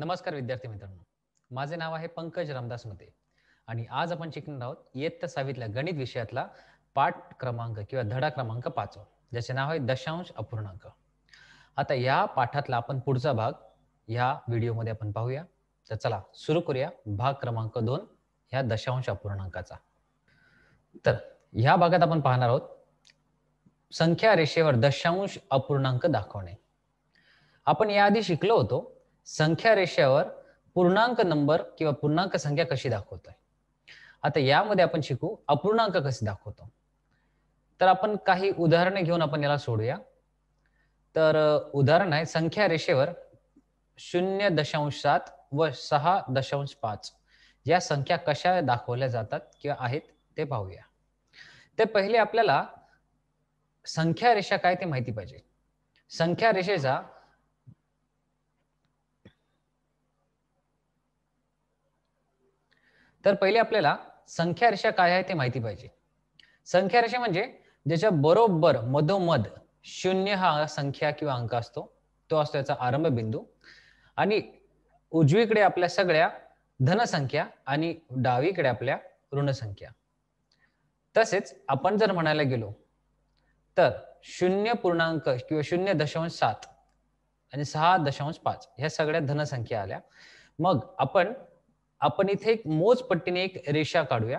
नमस्कार विद्यार्थी मित्रांनो, माझे नाव आहे पंकज रामदास मते आणि आज आपण शिकणार आहोत इयत्ता 6वीतल्या गणित विषयातला पाठ क्रमांक किंवा धडा क्रमांक 5 ज्याचे नाव आहे दशांश अपूर्णांक. आता या पाठातला आपण पुढचा भाग या व्हिडिओमध्ये आपण पाहूया. तर चला सुरू करूया भाग क्रमांक 2 ह्या दशांश अपूर्णांकाचा. तर ह्या भागात आपण पाहणार आहोत संख्या रेषेवर दशांश अपूर्णांक दाखवणे. आपण याआधी शिकलो होतो संख्या रेषेवर पूर्णांक नंबर किंवा पूर्णांक संख्या कशी दाखवतोय. आता यामध्ये आपण शिकू अपूर्णांक कसे दाखवतो. तर आपण काही उदाहरणे घेऊन आपण याला सोडूया. तर उदाहरण आहे संख्या रेषेवर 0.7 व 6.5 या संख्या कशा दाखवल्या जातात किंवा आहेत ते पाहूया. ते पहिले आपल्याला संख्या रेषा काय ते माहिती पाहिजे. संख्या रेषेचा तर पहिले आपल्याला संख्या रेषा काय आहे ते माहिती पाहिजे. संख्या रेषा म्हणजे ज्याच्या बरोबर मधोमध 0 हा संख्या किंवा अंक असतो, तो असतो याचा आरंभ बिंदू आणि उजवीकडे आपल्या सगळ्या धनसंख्या आणि डावीकडे आपल्या ऋण संख्या. तसेच आपण जर म्हणायला गेलो तर 0 किंवा 0.7 आणि 6.5 ह्या सगळ्या धनसंख्या आल्या. मग आपण इथे एक मोजपट्टीने एक रेषा काढूया.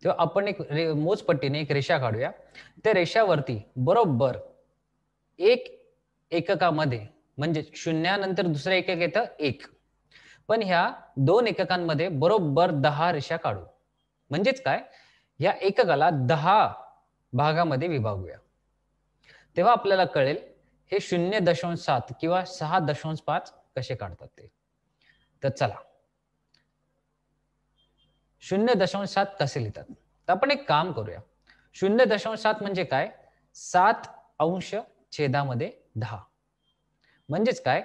तेव्हा आपण एक मोजपट्टीने एक रेषा काढूया. त्या रेषावरती बरोबर एक एककामध्ये म्हणजे शून्यानंतर दुसरं एकक येतं 1, पण ह्या दोन एककांमध्ये बरोबर 10 रेषा काढू. म्हणजेच काय, या एककाला 10 भागामध्ये विभागूया. तेव्हा आपल्याला कळेल हे 0.7 किंवा 6.5 कसे काढतात ते. तर चला 0.7 कसे लिहितात. तर आपण एक काम करूया. 0.7 म्हणजे काय, 7 अंश छेदामध्ये 10. म्हणजेच काय,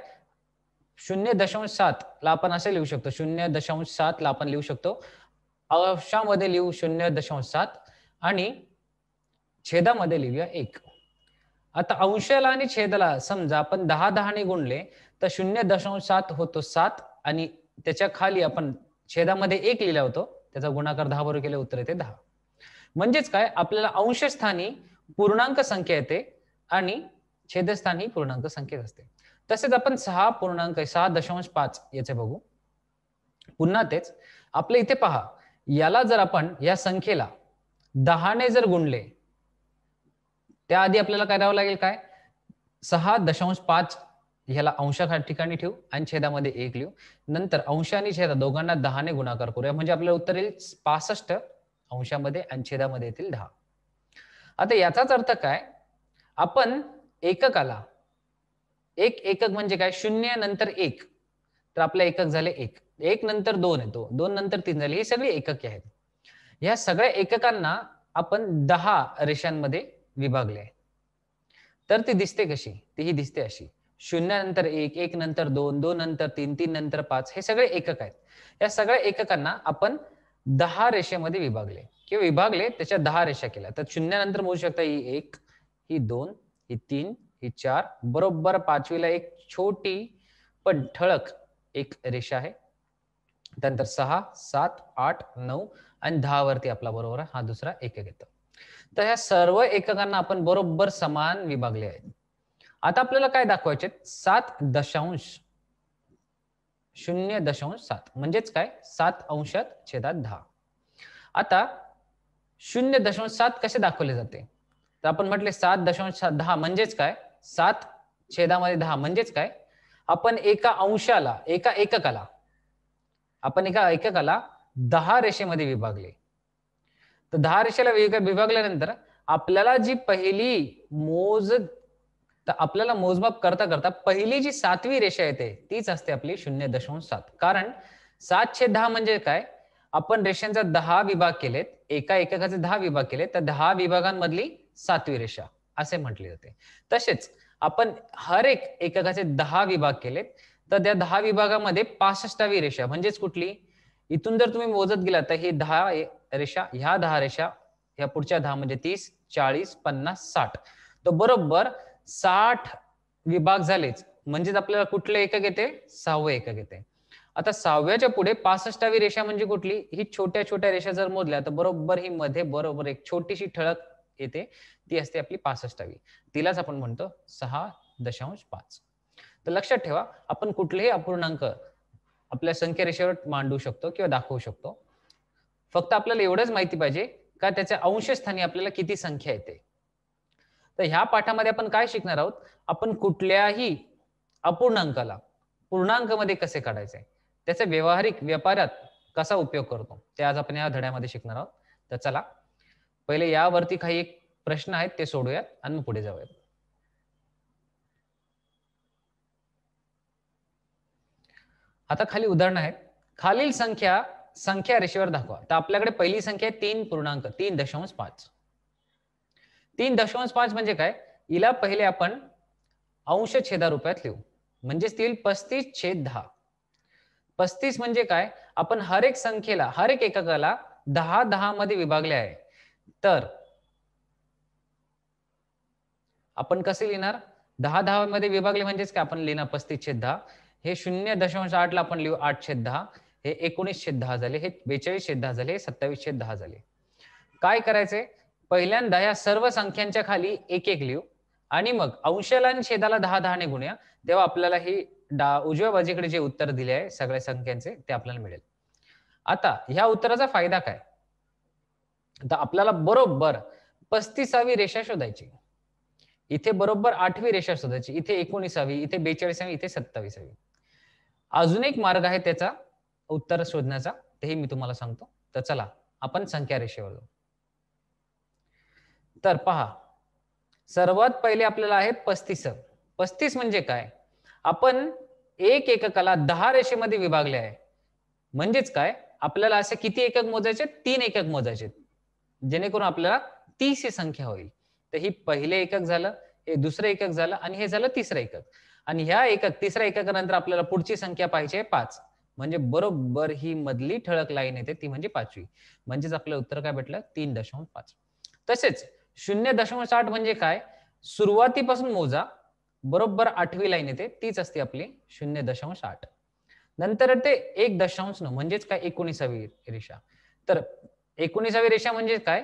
0.7 ला आपण असे लिहू शकतो. 0.7 ला आपण लिहू शकतो अंशामध्ये लिहू 0.7 आणि छेदामध्ये लिहूया 1. आता अंशाला आणि छेदाला समजा आपण 10 ने गुणले तर 0.7 होतो 7 आणि त्याच्या खाली आपण छेदामध्ये 1 लिहिला होतो, त्याचा गुणाकार 10 बरोबर केले, उत्तर येते 10. म्हणजेच काय, आपल्याला अंशस्थानी पूर्णांक संख्या येते आणि छेदस्थानी पूर्णांक संख्या असते. तसेच आपण 6.5 याचे बघू. पुन्हा तेच आपल्या इथे पहा, याला जर आपण या संख्येला 10 ने जर गुणले त्याआधी आपल्याला करावं लागेल काय, 6.5 ह्याला अंशा ठिकाणी ठेवू आणि छेदामध्ये 1 लिहू. नंतर अंश आणि छेद दोघांना 10 ने गुणाकार करूया, म्हणजे आपल्याला उत्तर येईल 65 अंशामध्ये आणि छेदामध्ये येतील 10. आता याचाच अर्थ काय, आपण एककाला एक एकक म्हणजे काय, 0 नंतर 1 तर आपले एकक झाले 1, 1 नंतर 2 येतो, 2 नंतर 3 झाले, ही सगळी एकके आहेत. या सगळ्या एककांना आपण 10 रेषांमध्ये विभागले. तर ती दिसते कशी, ती ही दिसते अशी: 0 नंतर 1, 1 नंतर 2, 2 नंतर 3, 3 नंतर 5 हे सगळे एकक आहेत. या सगळ्या एककांना आपण 10 रेषेमध्ये विभागले किंवा विभागले त्याच्या 10 रेषा केल्या. तर 0 नंतर मोजू शकता ही 1, ही 2, ही 3, ही 4, बरोबर 5वीला एक छोटी पण ठळक एक रेषा आहे. त्यानंतर 6, 7, 8, 9 आणि 10 वरती आपला बरोबर हा दुसरा एकक येतो. तर ह्या सर्व एककांना आपण बरोबर समान विभागले आहेत. आता आपल्याला काय दाखवायचे, 0.7 म्हणजेच काय, 7 अंशात छेदात 10. आता 0.7 कसे दाखवले जाते, तर आपण म्हटले 7.10 म्हणजेच काय, 7 छेदामध्ये 10 म्हणजेच काय, आपण एका अंशाला एका एककाला 10 रेषेमध्ये विभागले. तर 10 रेषेला विभागल्यानंतर आपल्याला जी पहिली आपल्याला मोजमाप करता करता पहिली जी 7वी रेषा येते तीच असते आपली 0.7. कारण 7/10 म्हणजे काय, आपण रेषांचा 10 विभाग केलेत, एका एककाचे 10 विभाग केले, तर 10 विभागांमधली 7वी रेषा असे म्हटले जाते. तसेच आपण हर एक एककाचे 10 विभाग केलेत, तर त्या 10 विभागामध्ये 65वी रेषा म्हणजेच कुठली, इथून जर तुम्ही मोजत गेला तर ही 10 रेषा, ह्या 10 रेषा ह्या पुढच्या 10 म्हणजे 30, 40, 50, 60. तर बरोबर 60 विभाग झालेच. म्हणजेच आपल्याला कुठलं एकक येते? 6वं एकक येते. आता 6व्याच्या पुढे 65वी रेषा म्हणजे कुठली? ही छोट्या छोट्या रेषा जर मोजल्या तर बरोबर ही मध्ये बरोबर एक छोटीशी ठळक येते, ती असते आपली 65वी. तिलाच आपण म्हणतो 6.5. तर लक्षात ठेवा, आपण कुठलेही अपूर्णांक आपल्या संख्या रेषेवर मांडू शकतो किंवा दाखवू शकतो. फक्त आपल्याला एवढंच माहिती पाहिजे का त्याच्या अंशस्थानी आपल्याला किती संख्या येते. तर ह्या पाठामध्ये आपण काय शिकणार आहोत? आपण कुठल्याही अपूर्णांकाला पूर्णांकामध्ये कसे काढायचे, त्याचा व्यावहारिक व्यापारात कसा उपयोग करतो, ते आज आपण या धड्यामध्ये शिकणार आहोत. तर चला पहिले यावरती काही एक प्रश्न आहेत ते सोडूयात आणि मग पुढे जाऊयात. आता खाली उदाहरण आहेत. खालील संख्या रेषेवर दाखवा. तर आपल्याकडे पहिली संख्या आहे 3.3.5. 3.5 म्हणजे काय? हिला पहिले आपण अंश छेदारूपात लिहू, म्हणजेच ती 35/10. 35 म्हणजे काय? आपण हर एक संख्येला, हर एक एककाला 10 मध्ये विभागले आहे. तर आपण कसे लिहिणार? 10 मध्ये विभागले म्हणजेच काय? आपण लिहिणार 35/10. हे 0.8 ला आपण लिहू 8/10. हे 19/10 झाले, हे 42/10 झाले, 27/10 झाले. काय करायचंय? पहिल्यांदा या सर्व संख्यांच्या खाली एक एक लिहू आणि मग अंशाला आणि छेदाला 10 ने गुणूया. तेव्हा आपल्याला ही उजव्या बाजूकडे जे उत्तर दिले आहे सगळ्या संख्यांचे ते आपल्याला मिळेल. आता ह्या उत्तराचा फायदा काय? आता आपल्याला बरोबर 35वी रेषा शोधायची. इथे बरोबर 8वी रेषा शोधायची, इथे 19वी, इथे 42वी, इथे 27वी. अजून एक मार्ग आहे त्याचा उत्तर शोधण्याचा, तेही मी तुम्हाला सांगतो. तर चला आपण संख्या रेषेवर जाऊ. तर पहा, सर्वात पहिले आपल्याला आहे 35. 35 म्हणजे काय? आपण एक एककाला 10 रेषेमध्ये विभागले आहे. म्हणजेच काय? आपल्याला असे किती एकक मोजायचे? 3 एकक मोजायचे, जेणेकरून आपल्याला 30 ही संख्या होईल. तर ही पहिले एकक झालं, हे दुसरं एकक झालं आणि हे झालं तिसरं एकक. आणि ह्या तिसऱ्या एककानंतर आपल्याला पुढची संख्या पाहिजे 5. म्हणजे बरोबर ही मधली ठळक लाईन येते ती म्हणजे 5वी. म्हणजेच आपलं उत्तर काय भेटलं? 3.5. तसेच 0.8 म्हणजे काय? सुरुवातीपासून मोजा, बरोबर 8वी लाईन येते, तीच असते आपली 0.8. नंतर ते 1.9 म्हणजेच काय? 19वी रेषा. तर 19वी रेषा म्हणजे काय?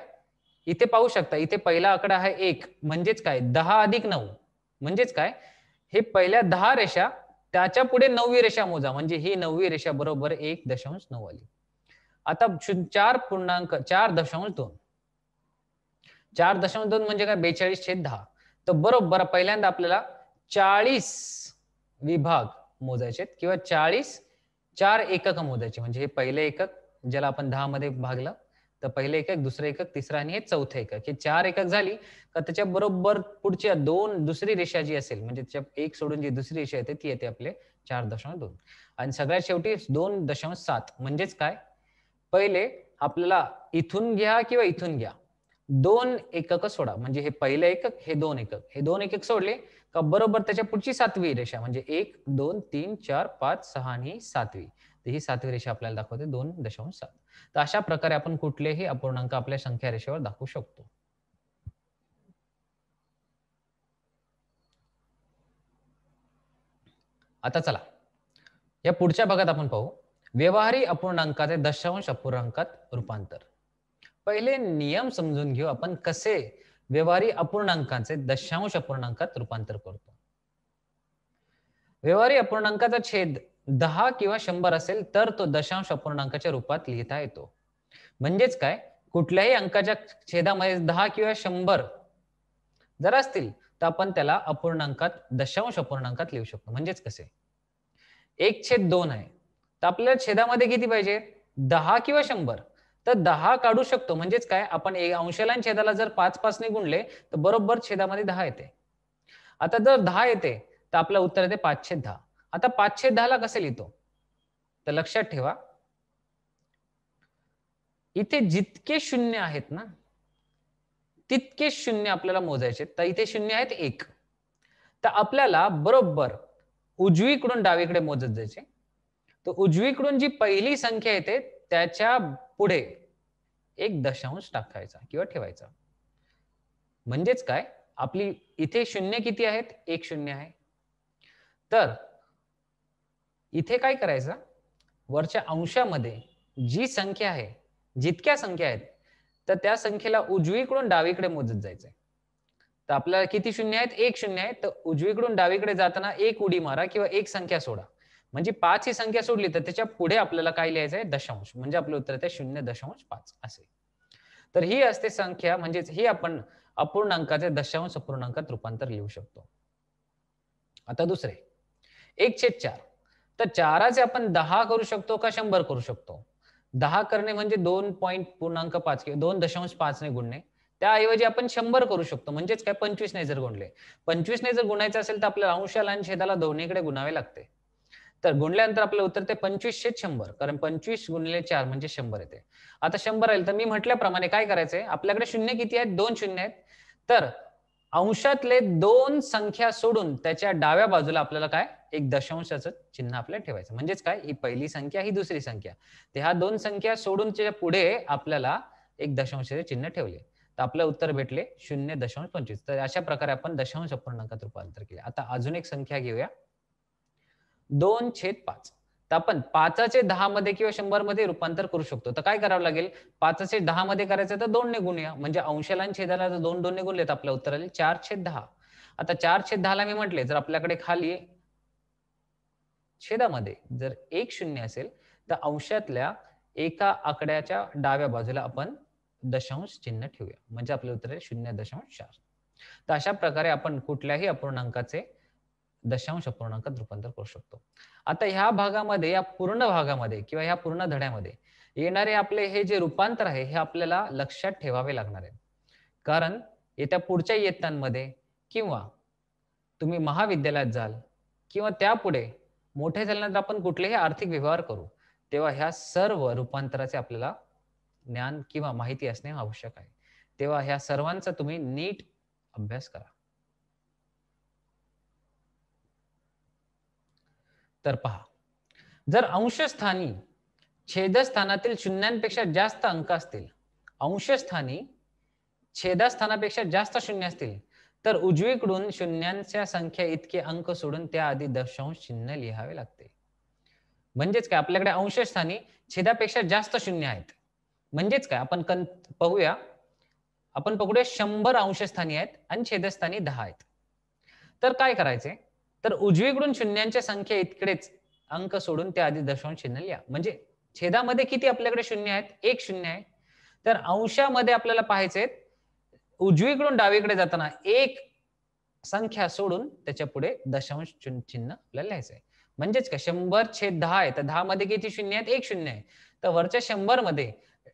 इथे पाहू शकता, इथे पहिला आकडा आहे 1 म्हणजेच काय? 10 अधिक 9 म्हणजेच काय? हे पहिल्या 10 रेषा त्याच्या पुढे 9वी रेषा मोजा, म्हणजे ही 9वी रेषा बरोबर 1.9 आली. आता 4.2 4.2 म्हणजे काय? 42/10. तर बरोबर पहिल्यांदा आपल्याला 40 विभाग मोजायचे किंवा 4 एकक मोजायचे. म्हणजे हे पहिले एकक ज्याला आपण 10 मध्ये भागलं, तर पहिले एकक, दुसरं एकक, तिसरं आणि हे चौथं एकक. हे 4 एकक झाली का त्याच्या बरोबर पुढच्या दुसरी रेषा जी असेल, म्हणजे त्याच्या एक सोडून जी दुसरी रेषा येते ती येते आपले 4.2. आणि सगळ्यात शेवटी 2.7 म्हणजेच काय? पहिले आपल्याला इथून घ्या किंवा इथून घ्या, 2 एकक सोडा. म्हणजे हे पहिलं एकक, हे 2 एकक, हे 2 एकक सोडले का बरोबर त्याच्या पुढची 7वी रेषा, म्हणजे 1, 2, 3, 4, 5, 6 आणि 7वी. तर ही 7वी रेषा आपल्याला दाखवते 2.7. तर अशा प्रकारे आपण कुठलेही अपूर्णांक आपल्या संख्या रेषेवर दाखवू शकतो. आता चला या पुढच्या भागात आपण पाहू व्यवहारी अपूर्णांकाचे दशांश अपूर्णांकात रूपांतर. पहिले नियम समजून घेऊ आपण कसे व्यवहारी अपूर्णांकांचे दशांश अपूर्णांकात रूपांतर करतो. व्यवहारी अपूर्णांकाचा छेद 10 किंवा 100 असेल तर तो दशांश अपूर्णांकाच्या रूपात लिहिता येतो. म्हणजेच काय? कुठल्याही अंकाच्या छेदामध्ये 10 किंवा 100 जर असतील तर आपण त्याला अपूर्णांकात दशांश अपूर्णांकात लिहू शकतो. म्हणजेच कसे? 1/2 आहे तर आपल्याला छेदामध्ये किती पाहिजे? 10 किंवा 100. तर 10 काढू शकतो. म्हणजेच काय? आपण अंशाला आणि छेदाला जर 5 ने गुणले तर बरोबर छेदामध्ये 10 येते. आता जर 10 येते तर आपलं उत्तर येते 5/10. आता 5/10 ला कसे लिहितो? तर लक्षात ठेवा, इथे जितके शून्य आहेत ना तितके शून्य आपल्याला मोजायचे. तर इथे शून्य आहेत 1. तर आपल्याला बरोबर उजवीकडून डावीकडे मोजत जायचे. तर उजवीकडून जी पहिली संख्या येते त्याच्या पुढे एक दशांश टाकायचा किंवा ठेवायचा. म्हणजेच काय, आपली इथे शून्य किती आहेत? एक शून्य आहे. तर इथे काय करायचं, वरच्या अंशामध्ये जी संख्या आहे, जितक्या संख्या आहेत, तर त्या संख्येला उजवीकडून डावीकडे मोजत जायचंय. तर आपल्याला किती शून्य आहेत? एक शून्य आहे. तर उजवीकडून डावीकडे जाताना एक उडी मारा किंवा एक संख्या सोडा. म्हणजे 5 ही संख्या सोडली तर त्याच्या पुढे आपल्याला काय लिहायचं आहे? दशांश. म्हणजे आपलं उत्तर येतं 0.5 असे. तर ही असते संख्या, म्हणजेच ही आपण अपूर्णांकाचे दशांश अपूर्णांकात रूपांतर लिहू शकतो. आता दुसरे 1/4. तर 4चे आपण 10 करू शकतो का 100 करू शकतो? 10 करणे म्हणजे 2.5 किंवा 2.5 ने गुणणे. त्याऐवजी आपण 100 करू शकतो. म्हणजेच काय, 25 ने जर गुणले. 25 ने जर गुणायचं असेल तर आपल्याला अंशाला आणि छेदाला दोन्हीकडे गुणावे लागते. तर गुणल्यानंतर आपलं उत्तर ते 25/100, कारण 25 गुणिले 4 म्हणजे 100 येते. आता 100 आले तर मी म्हटल्याप्रमाणे काय करायचंय, आपल्याकडे शून्य किती आहेत? 2 शून्य आहेत. तर अंशातले 2 संख्या सोडून त्याच्या डाव्या बाजूला आपल्याला काय, एक दशांशाचं चिन्ह आपल्याला ठेवायचं. म्हणजेच काय, ही पहिली संख्या, ही दुसरी संख्या. तर ह्या 2 संख्या सोडून पुढे आपल्याला एक दशांशाचे चिन्ह ठेवले. तर आपलं उत्तर भेटले 0.25. तर अशा प्रकारे आपण दशांश अपूर्णांकात रूपांतर केले. आता अजून एक संख्या घेऊया, 2/5. तर आपण 5चे 10 मध्ये किंवा 100 मध्ये रूपांतर करू शकतो. तर काय करावं लागेल, 5चे 10 मध्ये करायचं तर 2 ने गुणूया. म्हणजे अंशाला आणि छेदाला जर 2 ने गुणले तर आपलं उत्तर आले 4/10. आता 4/10 ला मी म्हटले, जर आपल्याकडे खाली छेदामध्ये जर 1 शून्य असेल तर अंशातल्या एका आकड्याच्या डाव्या बाजूला आपण दशांश चिन्ह ठेवूया. म्हणजे आपलं उत्तर आहे 0.4. तर अशा प्रकारे आपण कुठल्याही अपूर्णांकाचे दशांश अपूर्णांकात रूपांतर करू शकतो. आता ह्या भागामध्ये, या पूर्ण भागामध्ये किंवा ह्या पूर्ण धड्यामध्ये येणारे आपले हे जे रूपांतर आहे, हे आपल्याला लक्षात ठेवावे लागणार आहे. कारण येत्या पुढच्या इयत्तांमध्ये किंवा तुम्ही महाविद्यालयात जाल किंवा त्यापुढे मोठे झाल्यानंतर आपण कुठलेही आर्थिक व्यवहार करू, तेव्हा ह्या सर्व रूपांतराचे आपल्याला ज्ञान किंवा माहिती असणे आवश्यक आहे. तेव्हा ह्या सर्वांचा तुम्ही नीट अभ्यास करा. तर पहा, जर अंशस्थानी छेदस्थानातील शून्यांपेक्षा जास्त अंक असतील, अंशस्थानी छेदस्थानापेक्षा जास्त शून्य असतील, तर उजवीकडून शून्यांच्या संख्या इतके अंक सोडून त्याआधी दशांश चिन्ह लिहावे लागते. म्हणजेच काय, आपल्याकडे अंशस्थानी छेदापेक्षा जास्त शून्य आहेत. म्हणजेच काय, आपण पाहूया, आपण पकडूया 100 अंशस्थानी आहेत आणि छेदस्थानी 10 आहेत. तर काय करायचे, तर उजवीकडून शून्यांच्या संख्या इतकडेच अंक सोडून त्याआधी दशांश चिन्ह लिहा. म्हणजे छेदामध्ये किती आपल्याकडे शून्य आहेत? 1 शून्य आहे. तर अंशामध्ये आपल्याला पाहायचे, उजवीकडून डावीकडे जाताना एक संख्या सोडून त्याच्या पुढे दशांश चिन्ह आपल्याला लिहायचं आहे. म्हणजेच काय, 100/10 आहे, तर 10 मध्ये किती शून्य आहेत? 1 शून्य आहे. तर वरच्या 100 मध्ये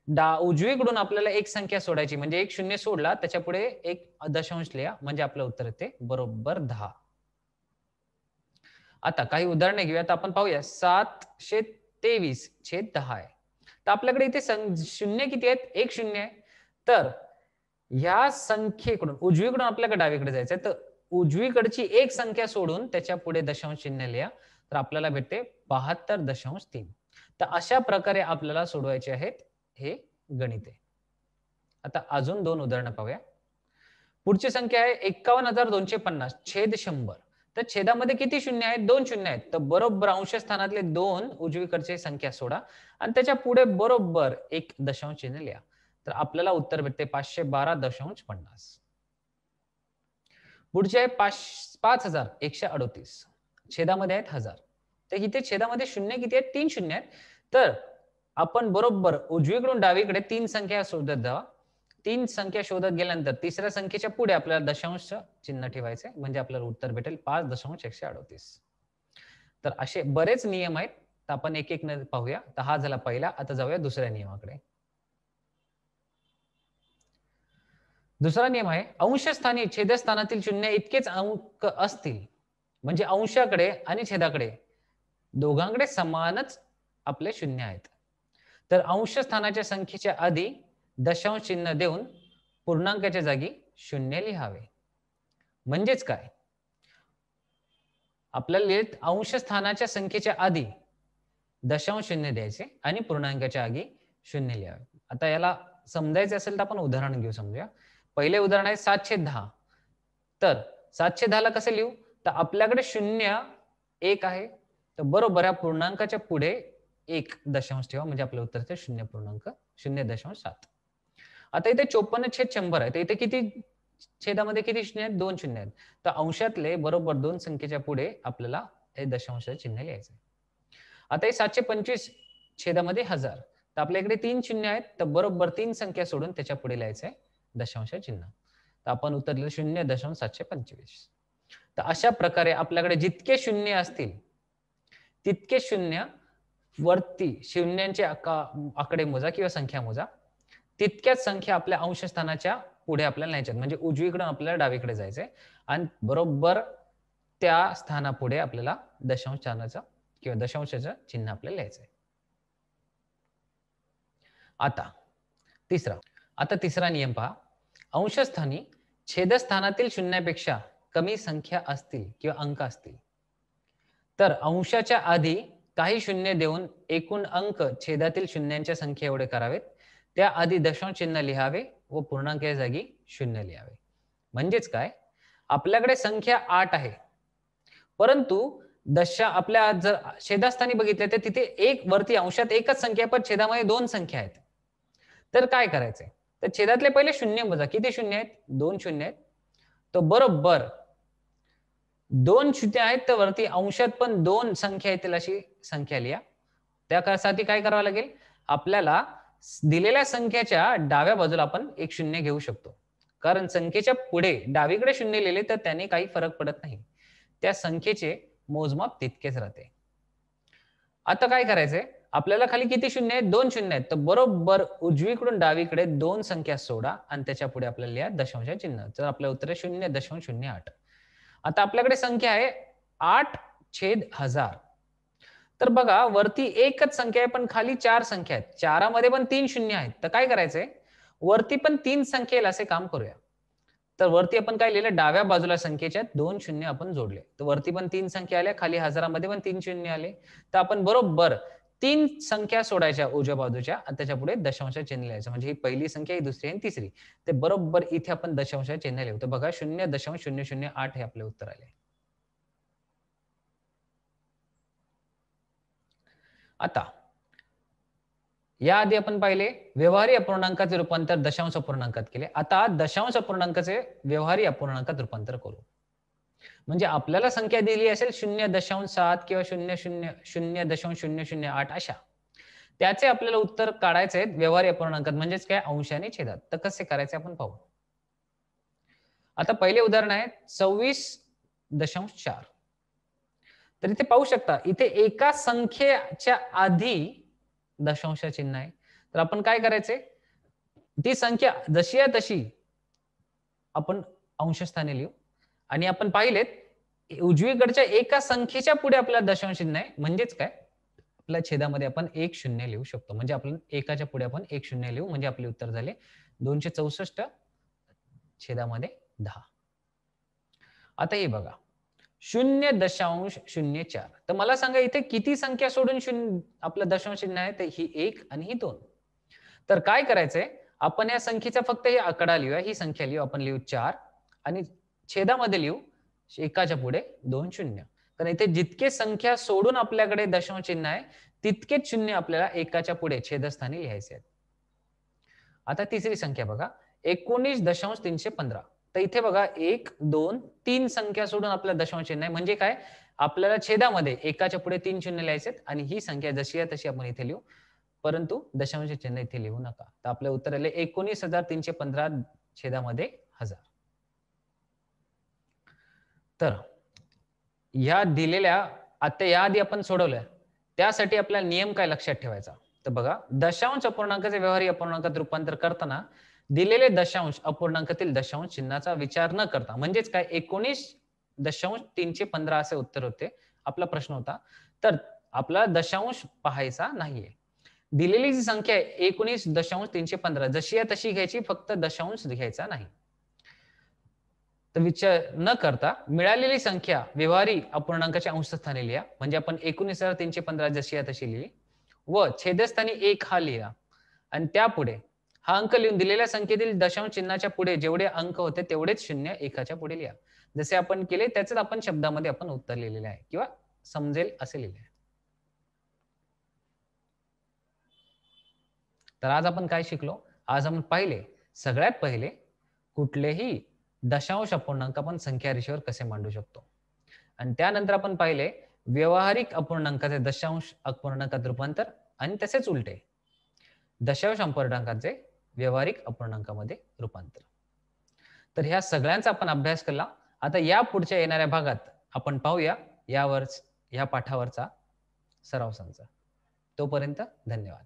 उजवीकडून आपल्याला एक संख्या सोडायची, म्हणजे एक शून्य सोडला त्याच्या पुढे एक दशांश लिहा, म्हणजे आपलं उत्तर येते बरोबर 10. आता काही उदाहरणे घेऊया. तर आपण पाहूया, 723/10 आहे. तर आपल्याकडे इथे शून्य किती आहेत? एक शून्य आहे. तर ह्या संख्येकडून उजवीकडून आपल्याकडे डावीकडे जायचंय, तर उजवीकडची एक संख्या सोडून त्याच्या पुढे दशांश चिन्ह लिहा, तर आपल्याला भेटते 72.3. तर अशा प्रकारे आपल्याला सोडवायचे आहेत हे गणिते. आता अजून 2 उदाहरणं पाहूया. पुढची संख्या आहे 51,250 छेद 100. तर छेदामध्ये किती शून्य आहेत? 2 शून्य आहेत. तर बरोबर अंशस्थानातले 2 उजवीकडची संख्या सोडा आणि त्याच्या पुढे बरोबर एक दशांश चिन्ह लिहा. तर आपल्याला उत्तर भेटते 512.50. पुढचे आहे 5138. छेदामध्ये आहेत 1000. तर इथे छेदामध्ये शून्य किती आहेत? 3 शून्य आहेत. तर आपण बरोबर उजवीकडून डावीकडे 3 संख्या शोधत जावा. 3 संख्या शोधत गेल्यानंतर तिसऱ्या संख्येच्या पुढे आपल्याला दशांश चिन्ह ठेवायचे, म्हणजे आपल्याला उत्तर भेटेल 5.138. तर असे बरेच नियम आहेत. तर आपण एक एक पाहूया. तर हा झाला पहिला. आता जाऊया दुसऱ्या नियमाकडे. दुसरा नियम आहे, अंशस्थानी छेदस्थानातील शून्य इतकेच अंक असतील, म्हणजे अंशाकडे आणि छेदाकडे दोघांकडे समानच आपले शून्य आहेत, तर अंशस्थानाच्या संख्येच्या आधी दशांश चिन्ह देऊन पूर्णांकाच्या जागी शून्य लिहावे. म्हणजेच काय, आपल्याला अंशस्थानाच्या संख्येच्या आधी दशांश चिन्ह द्यायचे आणि पूर्णांकाच्या आधी शून्य लिहावे. आता याला समजायचं असेल तर आपण उदाहरण घेऊ. समजूया. पहिले उदाहरण आहे 7/10. तर 7/10 कसं लिहू? तर आपल्याकडे 0, 1 आहे. तर बरोबर या पूर्णांकाच्या पुढे 1 दशांश ठेवा, म्हणजे आपलं उत्तर येते 0.7. आता इथे 54/100 आहे. तर इथे किती छेदामध्ये किती शून्य आहेत? 2 शून्य आहेत. तर अंशातले बरोबर 2 संख्येच्या पुढे आपल्याला हे दशांशाचं चिन्ह लिहायचं आहे. आता हे 725 छेदामध्ये 1000. तर आपल्या इकडे 3 शून्य आहेत. तर बरोबर 3 संख्या सोडून त्याच्या पुढे लिहायचं आहे दशांश चिन्ह. तर आपण उत्तर लिहिलं 0.725. तर अशा प्रकारे आपल्याकडे जितके शून्य असतील तितके शून्य वरती शून्यांचे आकडे मोजा किंवा संख्या मोजा, तितक्याच संख्या आपल्या अंशस्थानाच्या पुढे आपल्याला न्यायच्यात. म्हणजे उजवीकडून आपल्याला डावीकडे जायचंय आणि बरोबर त्या स्थानापुढे आपल्याला दशांश स्थानाचं किंवा दशांशाचं चिन्ह आपल्याला लिहायचंय. आता तिसरा नियम पहा. अंशस्थानी छेदस्थानातील शून्यापेक्षा कमी संख्या असतील किंवा अंक असतील तर अंशाच्या आधी काही शून्य देऊन एकूण अंक छेदातील शून्यांच्या संख्या एवढे करावेत. त्याआधी दशांश चिन्ह लिहावे व पूर्णांकाच्या जागी 0 लिहावे. म्हणजेच काय, आपल्याकडे संख्या 8 आहे, परंतु आपल्या जर छेदस्थानी बघितले तर तिथे एक वरती अंशात एकच संख्या पण छेदामध्ये 2 संख्या आहेत. तर काय करायचंय? तर छेदातले पहिले शून्य मोजा. किती शून्य आहेत? 2 शून्य आहेत. तो बरोबर 2 शून्य आहेत तर वरती अंशात पण 2 संख्या येतील अशी संख्या लिहा. त्यासाठी काय करावं लागेल? आपल्याला दिलेल्या संख्येच्या डाव्या बाजूला आपण एक शून्य घेऊ शकतो, कारण संख्येच्या पुढे डावीकडे शून्य लिहिले तर त्याने काही फरक पडत नाही. त्या संख्येचे मोजमाप तितकेच राहते. आता काय करायचंय? आपल्याला खाली किती शून्य आहेत? 2 शून्य आहेत. तर बरोबर उजवीकडून डावीकडे 2 संख्या सोडा आणि त्याच्या पुढे आपल्याला लिहा दशांश चिन्ह. तर आपलं उत्तर आहे 0.08. आता आपल्याकडे संख्या आहे 8/1000. तर बघा वरती एकच संख्या आहे पण खाली 4 संख्या आहेत. 4 मध्ये पण 3 शून्य आहेत. तर काय करायचंय? वरती पण 3 संख्या येईल असे काम करूया. तर वरती आपण काय लिहिलं? डाव्या बाजूला संख्येच्या 2 शून्य आपण जोडले. तर वरती पण 3 संख्या आल्या, खाली हजारामध्ये पण 3 शून्य आले. तर आपण बरोबर 3 संख्या सोडायच्या उजव्या बाजूच्या आणि त्याच्या पुढे दशांश चिन्ह लिहायचं. म्हणजे ही पहिली संख्या, ही दुसरी आणि तिसरी. ते बरोबर इथे आपण दशांश चिन्ह लिहू. तर बघा 0.008 हे आपले उत्तर आले. आता याआधी आपण पाहिले व्यवहारी अपूर्णांकाचे रूपांतर दशांश अपूर्णांकात केले. आता दशांश अपूर्णांकाचे व्यवहारी अपूर्णांकात रूपांतर करू. म्हणजे आपल्याला संख्या दिली असेल 0.7 किंवा 0.008 अशा, त्याचे आपल्याला उत्तर काढायचे आहेत व्यवहारी अपूर्णांकात, म्हणजेच काय, अंश आणि छेदात. तर कसे करायचे आपण पाहू. आता पहिले उदाहरण आहे 26.4. तर इथे पाहू शकता, इथे एका संख्येच्या आधी दशांश चिन्ह आहे. तर आपण काय करायचे? ती संख्या जशी आहे तशी आपण अंशस्थानी लिहू आणि आपण पाहिलेत उजवीकडच्या एका संख्येच्या पुढे आपल्याला दशांश चिन्ह आहे. म्हणजेच काय, आपल्या छेदामध्ये आपण 1 शून्य लिहू शकतो. म्हणजे आपण एकाच्या पुढे आपण 1 शून्य लिहू, म्हणजे आपले उत्तर झाले 264 छेदामध्ये 10. आता हे बघा 0.04. तर मला सांगा इथे किती संख्या सोडून शून्य आपलं दशांश चिन्ह आहे? तर ही 1 आणि ही 2. तर काय करायचंय? आपण या संख्येचा फक्त हे आकडा लिहूया, ही संख्या लिहू. आपण लिहू 4 आणि छेदामध्ये लिहू एकाच्या पुढे 2 शून्य. तर इथे जितके संख्या सोडून आपल्याकडे दशांश चिन्ह आहे तितकेच शून्य आपल्याला एकाच्या पुढे छेदस्थानी लिहायचे आहेत. आता तिसरी संख्या बघा 19.315. तर इथे बघा 1, 2, 3 संख्या सोडून आपल्याला दशांश चिन्ह आहे. म्हणजे काय, आपल्याला छेदामध्ये एकाच्या पुढे 3 शून्य लिहायचे आणि ही संख्या जशी आहे तशी आपण इथे लिहू, परंतु दशांश चिन्ह इथे लिहू नका. तर आपलं उत्तर आले 19,315 छेदामध्ये 1000. तर ह्या दिलेल्या आता याआधी आपण सोडवल्या, त्यासाठी आपला नियम काय लक्षात ठेवायचा? तर बघा दशांश अपूर्णांकाचे व्यवहारी अपूर्णांकात रूपांतर करताना दिलेले दशांश अपूर्णांकातील दशांश चिन्हाचा विचार न करता, म्हणजेच काय 19.315 असे उत्तर होते. आपला प्रश्न होता, तर आपला दशांश पाहायचा नाहीये. दिलेली जी संख्या आहे 19.315 जशी आहे तशी घ्यायची, फक्त दशांश घ्यायचा नाही. तर विचार न करता मिळालेली संख्या व्यवहारी अपूर्णांकाच्या अंशस्थानी लिहा. म्हणजे आपण 19.315 जशी आहे तशी लिहिली व छेदस्थानी 1 हा लिहा आणि त्यापुढे हा अंक लिहून दिलेल्या संख्येतील दशांश चिन्हाच्या पुढे जेवढे अंक होते तेवढेच शून्य एकाच्या पुढे लिहा. जसे आपण केले त्याच आपण शब्दामध्ये आपण उत्तर लिहिलेले आहे किंवा समजेल असे लिहिले आहे. तर आज आपण काय शिकलो? आज आपण पाहिले सगळ्यात पहिले कुठलेही दशांश अपूर्णांक आपण संख्या रेषेवर कसे मांडू शकतो, आणि त्यानंतर आपण पाहिले व्यवहारिक अपूर्णांकाचे दशांश अपूर्णांकात रूपांतर आणि तसेच उलटे दशांश अपूर्णांकाचे व्यवहारिक अपूर्णांकामध्ये रूपांतर. तर ह्या सगळ्यांचा आपण अभ्यास केला. आता या पुढच्या येणाऱ्या भागात आपण पाहूया या पाठावरचा सराव संच. तोपर्यंत धन्यवाद.